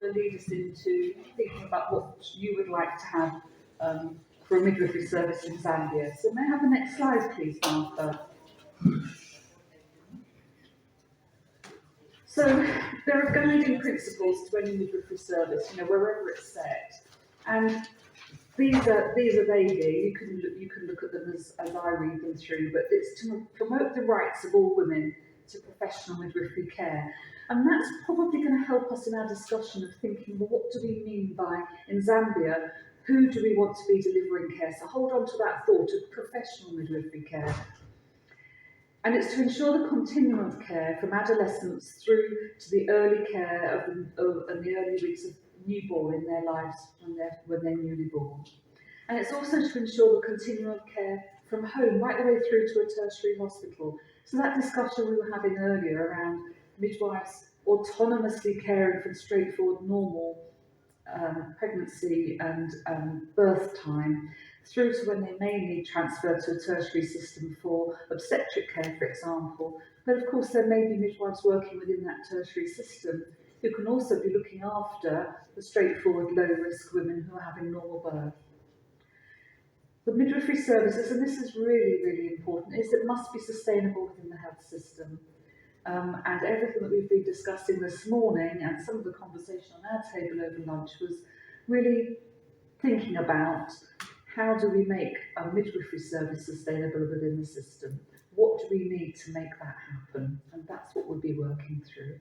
lead us into thinking about what you would like to have for a midwifery service in Zambia. So may I have the next slide, please, Martha? So there are guiding principles to any midwifery service, wherever it's set, and these are vague. You can look at them as I read them through, but it's to promote the rights of all women to professional midwifery care. And that's probably going to help us in our discussion of thinking, well, what do we mean by, in Zambia, who do we want to be delivering care? So hold on to that thought of professional midwifery care. And it's to ensure the continuum of care from adolescence through to the early care and the early weeks of newborn in their lives when they're newly born. And it's also to ensure the continuum of care from home right the way through to a tertiary hospital. So that discussion we were having earlier around midwives autonomously caring for straightforward normal pregnancy and birth time, through to when they may need transfer to a tertiary system for obstetric care, for example. But of course, there may be midwives working within that tertiary system who can also be looking after the straightforward, low-risk women who are having normal birth. The midwifery services, and this is really, really important, is it must be sustainable within the health system. And everything that we've been discussing this morning and some of the conversation on our table over lunch was really thinking about how do we make a midwifery service sustainable within the system? What do we need to make that happen? And that's what we'll be working through.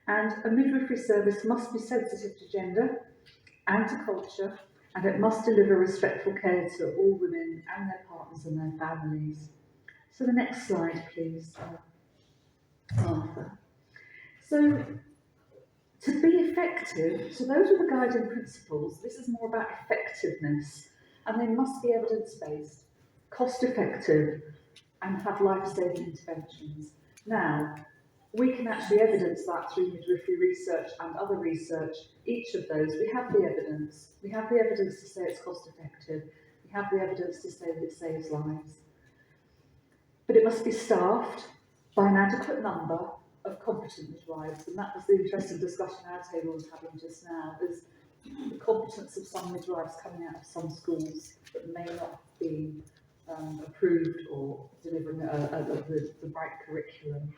And a midwifery service must be sensitive to gender and to culture, and it must deliver respectful care to all women and their partners and their families. So the next slide, please. Martha. So, to be effective, so those are the guiding principles. This is more about effectiveness, and they must be evidence-based, cost-effective, and have life-saving interventions. Now, we can actually evidence that through midwifery research and other research. Each of those, we have the evidence. We have the evidence to say it's cost-effective. We have the evidence to say that it saves lives. But it must be staffed by an adequate number of competent midwives, and that was the interesting discussion our table was having just now. There's the competence of some midwives coming out of some schools that may not be approved or delivering the right curriculum.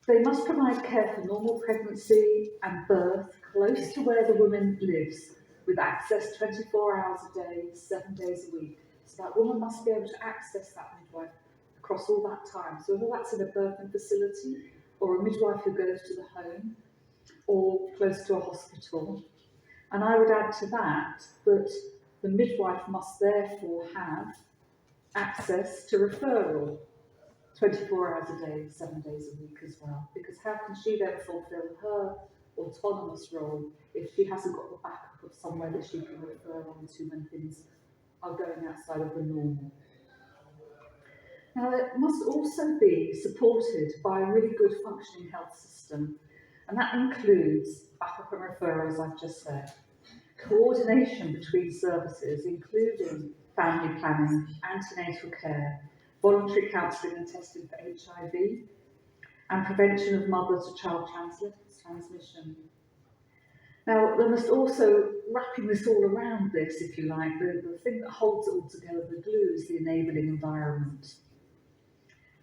They must provide care for normal pregnancy and birth close to where the woman lives, with access 24 hours a day, 7 days a week. So that woman must be able to access that midwife across all that time. So whether that's in a birthing facility or a midwife who goes to the home or close to a hospital. And I would add to that that the midwife must therefore have access to referral 24 hours a day, 7 days a week as well. Because how can she then fulfil her autonomous role if she hasn't got the backup of somewhere that she can refer on to when things are going outside of the normal? Now, it must also be supported by a really good functioning health system, and that includes backup and referrals, I've just said, coordination between services, including family planning, antenatal care, voluntary counselling and testing for HIV, and prevention of mother-to-child transmission. Now, there must also, wrapping this all around this, if you like, the thing that holds it all together, the glue, is the enabling environment.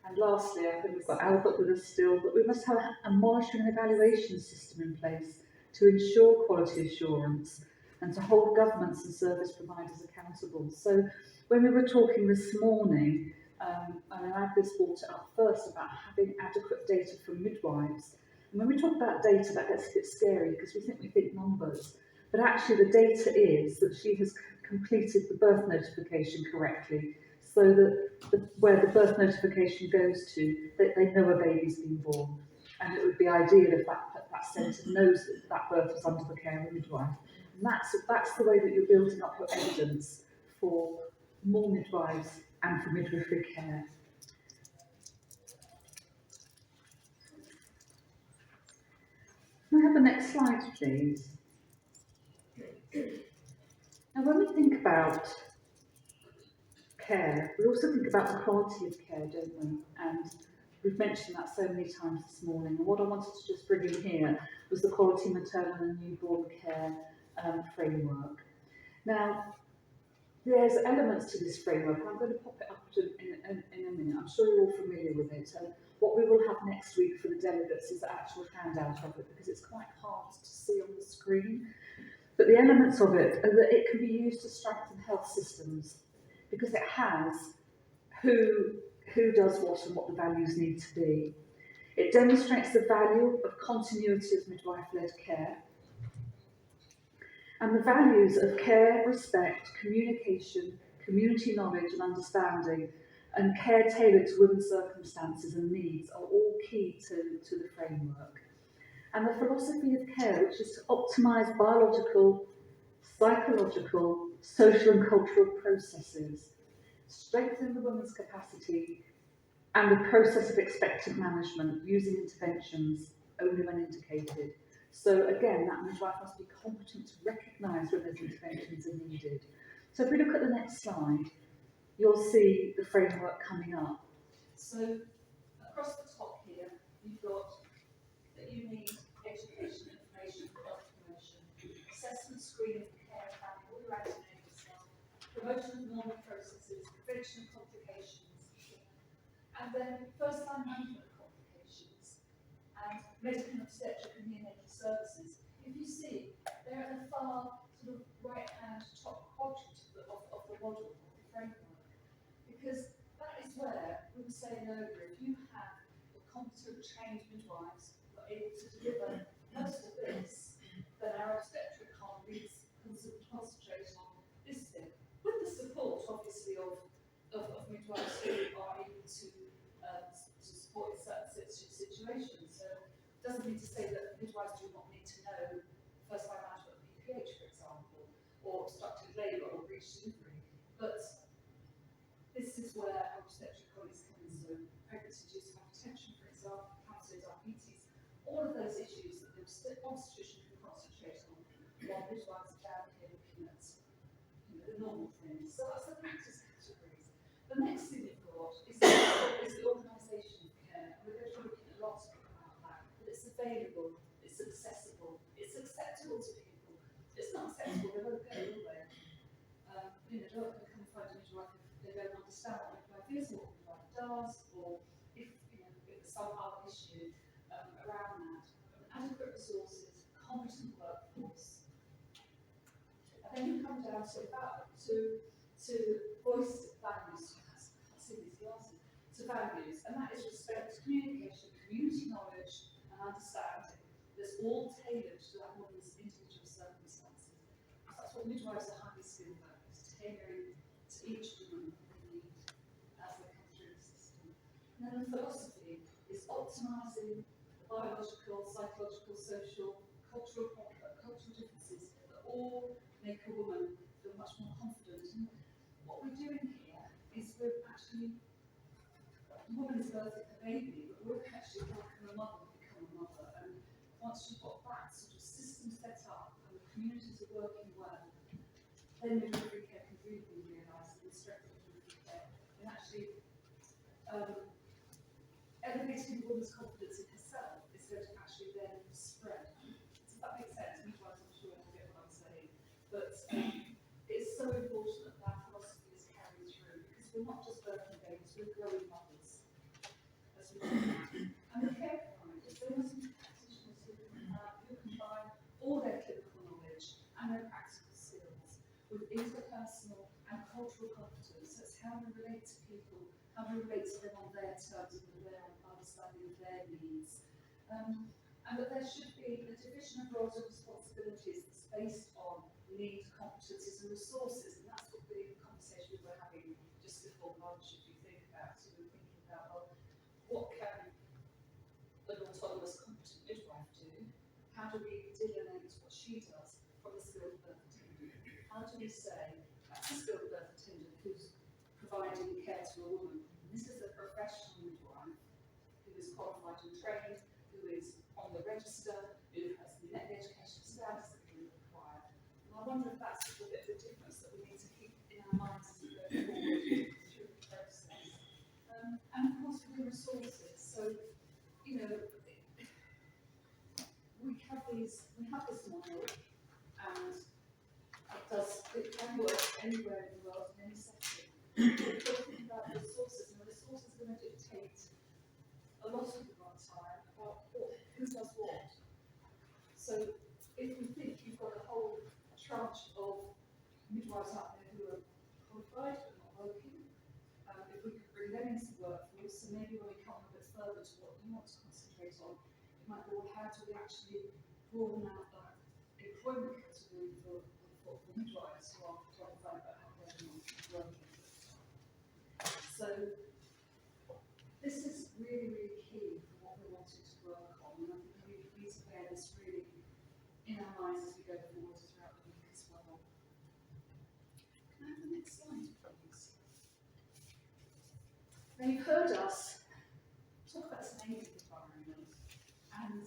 And lastly, I think we've got Albert with us still, but we must have a monitoring and evaluation system in place to ensure quality assurance and to hold governments and service providers accountable. So when we were talking this morning, Agnes brought it up first about having adequate data from midwives. And when we talk about data, that gets a bit scary because we think numbers. But actually the data is that she has completed the birth notification correctly, so that where the birth notification goes to, they know a baby's been born. And it would be ideal if that centre knows that birth was under the care of a midwife. And that's the way that you're building up your evidence for more midwives and for midwifery care. Can I have the next slide, please? Now, when we think about care, we also think about the quality of care, don't we? And we've mentioned that so many times this morning. And what I wanted to just bring in here was was the Quality Maternal and Newborn Care framework. Now, there's elements to this framework. I'm going to pop it up in a minute. I'm sure you're all familiar with it. What we will have next week for the delegates is the actual handout of it, because it's quite hard to see on the screen. But the elements of it are that it can be used to strengthen health systems, because it has who does what and what the values need to be. It demonstrates the value of continuity of midwife-led care and the values of care, respect, communication, community knowledge and understanding, and care tailored to women's circumstances and needs are all key to the framework. And the philosophy of care, which is to optimise biological, psychological, social and cultural processes, strengthen the woman's capacity and the process of expectant management using interventions only when indicated. So again, that midwife must be competent to recognise when those interventions are needed. So if we look at the next slide, you'll see the framework coming up. So across the top here, you've got that you need education, information, health promotion, assessment, screening, care, planning, all your antenatal stuff, promotion of normal processes, prevention of complications, and then first-line management of complications, and medical and obstetric and neonatal services. If you see, they're at the far sort of right-hand top quadrant of the model, of the framework, because that is where we were saying earlier, if you have the competent trained midwives who are able to deliver most of this, then our obstetric colleagues can concentrate on this thing, with the support, obviously, of midwives who are able to support in certain situations. So it doesn't mean to say that midwives do not need to know first-line management of PPH, for example, or obstructed labour or breech delivery, but this is where our obstetric colleagues come in. So pregnancy-induced hypertension, for example, cancer, diabetes, all of those issues that the obstetrician can concentrate on, while midwives are down here looking at the normal things. So that's the practice categories. The next thing you've got is the organisation of care. We're going to be looking a lot about that. But it's available, it's accessible, it's acceptable to people. It's not acceptable, they won't go, will they? They're not going to come and find a midwife if they don't understand what midwife is or what midwife does, or if there's some other issue around that. Adequate resources, competent workforce. And then you come down to voice values. I see these glasses. To values, and that is respect, communication, community knowledge, and understanding. That's all tailored to that woman's individual circumstances. That's what midwives are highly skilled at, is tailoring to each woman what they need as they come through the system. And then the philosophy is optimising the biological, psychological, social, cultural differences that all make a woman feel much more confident. And what we're doing here is we're actually, the woman is birthing a baby, but we're actually helping a mother become a mother. And once you've got that sort of system set up and the communities are working well, then midwifery care can really be realised, and the strength of midwifery care and actually elevating the woman's confidence in herself is going to actually then spread. Does that make sense? Midwives, I'm sure will get what I'm saying. But it's so important that that philosophy is carried through, because we're not just birthing babies, we're growing mothers as well. And the care providers, they must be practitioners who combine all their clinical knowledge and their practical skills with interpersonal and cultural competence. That's how we relate to people, how we relate to them on their terms and with their understanding of their needs. And that there should be a division of roles and responsibilities that's based on need, competencies and resources. And that's what the conversation we were having just before lunch, if you think about. So we're thinking about, well, what can an autonomous competent midwife do? How do we delineate what she does from a skilled birth attendant? How do we say that's a skilled birth attendant who's providing care to a woman? And this is a professional midwife who is qualified and trained, who is on the register, who has the education standards that we require. And I wonder if that's a bit of a difference that we need to keep in our minds as we go forward through the process. And of course, with the resources. So, we have the have this model, and it can work anywhere in the world, in any setting. We're talking about resources, and the resources are going to dictate a lot of the runtime about who does what. So if we think you've got a whole tranche of midwives out there who are qualified but not working, if we could bring them into the workforce, so maybe when we come a bit further to what you want to concentrate on, it might be, well, how do we actually broaden out that employment category for midwives who are qualified but not working? So this is really, really key for what we're wanting to work on, and I think we need to bear this really in our minds as we go forward throughout the week as well. Can I have the next slide, please? Now, you've heard us talk about this native environment, and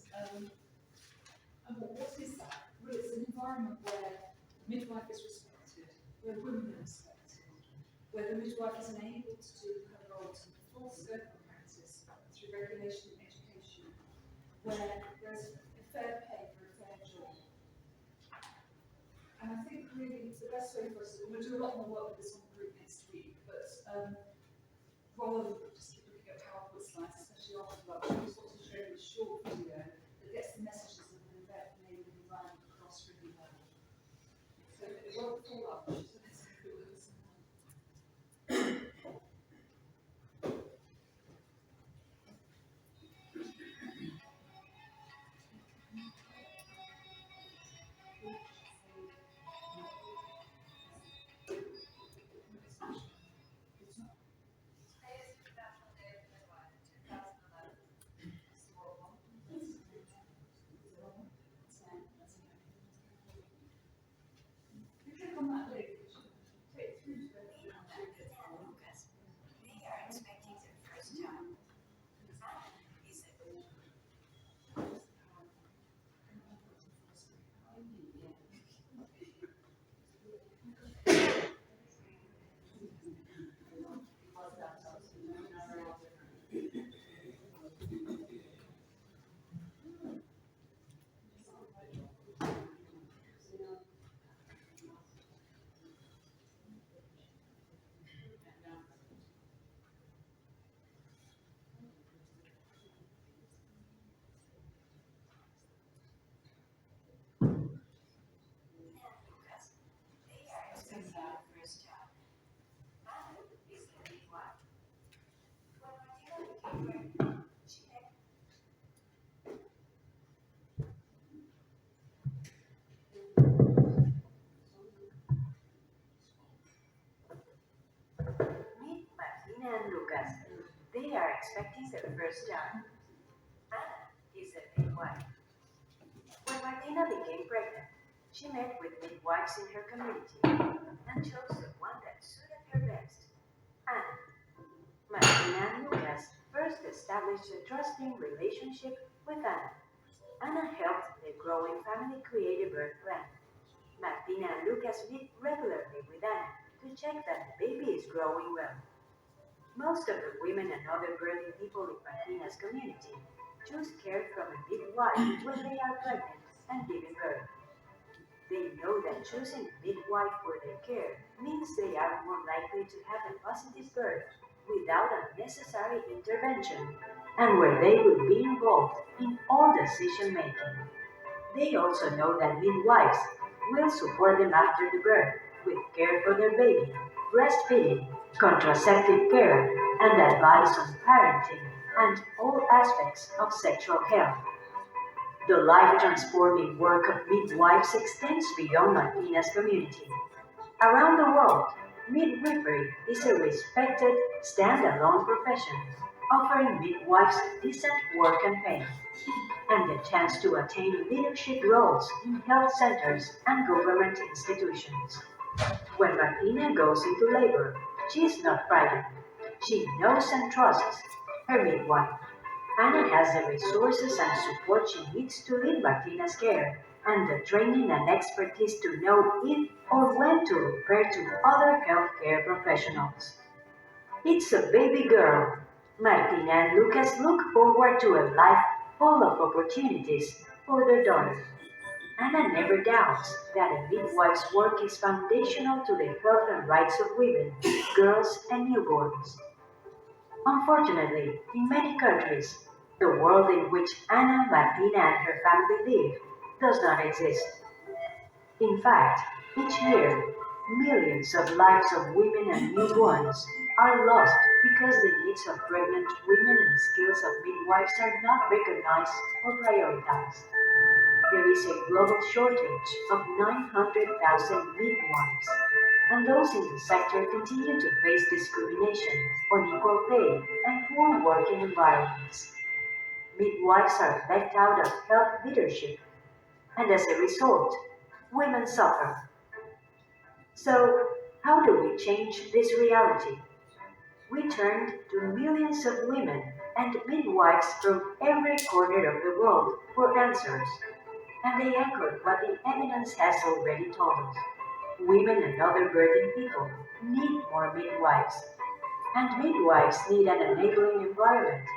what is that? Well, it's an environment where midwife is respected, where women are respected, where the midwife is enabled to do her role to the full scope of practice through regulation and education, where there's a fair pay for a fair job. And I think really the best way for us, and we'll do a lot more work with this on the group next week, but rather than just keep looking at PowerPoint slides, especially after lunch, we just want to show you a short video that gets the messages of an enabling environment across really well. So it won't fall up, so let's go with this. Click on that link, it should take through to the They are expecting their first child. Is it? Lucas, they are expecting their first child. Anna is the midwife. When Martina became pregnant, she met Meet Martina and Lucas. They are expecting their first child. Anna is the midwife. When Martina became pregnant, she met with midwives in her community and chose the one that suited her best. Anna. Martina and Lucas first established a trusting relationship with Anna. Anna helped the growing family create a birth plan. Martina and Lucas meet regularly with Anna to check that the baby is growing well. Most of the women and other birthing people in Martina's community choose care from a midwife when they are pregnant and giving birth. They know that choosing a midwife for their care means they are more likely to have a positive birth without unnecessary intervention, and where they will be involved in all decision making. They also know that midwives will support them after the birth with care for their baby, breastfeeding, contraceptive care, and advice on parenting and all aspects of sexual health. The life-transforming work of midwives extends beyond Martina's community. Around the world, midwifery is a respected, standalone profession, offering midwives decent work and pay, and the chance to attain leadership roles in health centers and government institutions. When Martina goes into labor, she is not frightened. She knows and trusts her midwife. Anna has the resources and support she needs to lead Martina's care, and the training and expertise to know if or when to refer to other healthcare professionals. It's a baby girl. Martina and Lucas look forward to a life full of opportunities for their daughter. Anna never doubts that a midwife's work is foundational to the health and rights of women, girls, and newborns. Unfortunately, in many countries, the world in which Anna, Martina, and her family live does not exist. In fact, each year, millions of lives of women and newborns are lost because the needs of pregnant women and skills of midwives are not recognized or prioritized. There is a global shortage of 900,000 midwives, and those in the sector continue to face discrimination, unequal pay, and poor working environments. Midwives are left out of health leadership, and as a result, women suffer. So, how do we change this reality? We turned to millions of women and midwives from every corner of the world for answers, and they echoed what the evidence has already told us. Women and other birthing people need more midwives, and midwives need an enabling environment